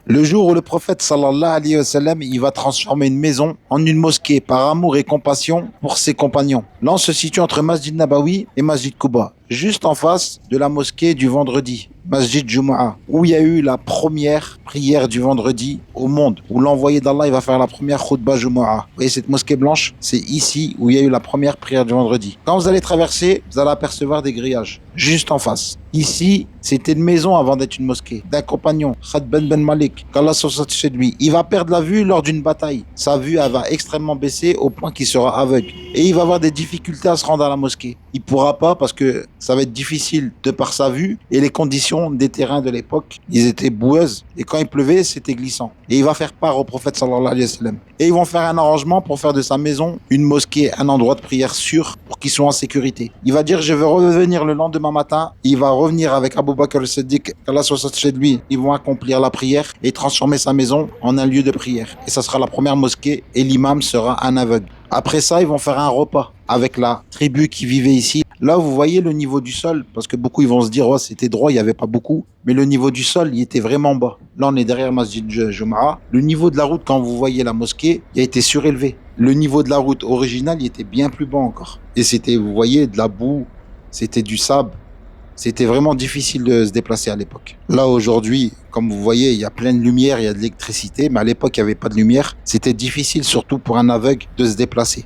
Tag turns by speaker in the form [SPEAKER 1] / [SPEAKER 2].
[SPEAKER 1] Le jour où le prophète sallallahu alayhi wa sallam, il va transformer une maison en une mosquée par amour et compassion pour ses compagnons. Là, on se situe entre Masjid Nabawi et Masjid Quba, juste en face de la mosquée du vendredi, Masjid Jumu'ah, où il y a eu la première prière du vendredi au monde, où l'envoyé d'Allah il va faire la première khutbah Jumu'ah. Vous voyez cette mosquée blanche? C'est ici où il y a eu la première prière du vendredi. Quand vous allez traverser, vous allez apercevoir des grillages, juste en face. Ici, c'était une maison avant d'être une mosquée, d'un compagnon, Khad ben Malik, qu'Allah soit satisfait de lui. Il va perdre la vue lors d'une bataille. Sa vue, elle va extrêmement baisser au point qu'il sera aveugle. Et il va avoir des difficultés à se rendre à la mosquée. Il pourra pas parce que ça va être difficile de par sa vue et les conditions des terrains de l'époque, ils étaient boueuses et quand il pleuvait, c'était glissant. Et il va faire part au prophète sallallahu alayhi wa sallam. Et ils vont faire un arrangement pour faire de sa maison une mosquée, un endroit de prière sûr pour qu'ils soient en sécurité. Il va dire je vais revenir le lendemain matin. Il va revenir avec Abu Bakr al-Siddiq, qu'Allah soit satisfait de lui. Ils vont accomplir la prière et transformer sa maison en un lieu de prière. Et ça sera la première mosquée et l'imam sera un aveugle. Après ça, ils vont faire un repas avec la tribu qui vivait ici. Là, vous voyez le niveau du sol, parce que beaucoup ils vont se dire, oh, c'était droit, il n'y avait pas beaucoup. Mais le niveau du sol, il était vraiment bas. Là, on est derrière Masjid Jumu'ah. Le niveau de la route, quand vous voyez la mosquée, il a été surélevé. Le niveau de la route originale, il était bien plus bas encore. Et c'était, vous voyez, de la boue, c'était du sable. C'était vraiment difficile de se déplacer à l'époque. Là, aujourd'hui, comme vous voyez, il y a plein de lumière, il y a de l'électricité, mais à l'époque, il n'y avait pas de lumière. C'était difficile, surtout pour un aveugle, de se déplacer.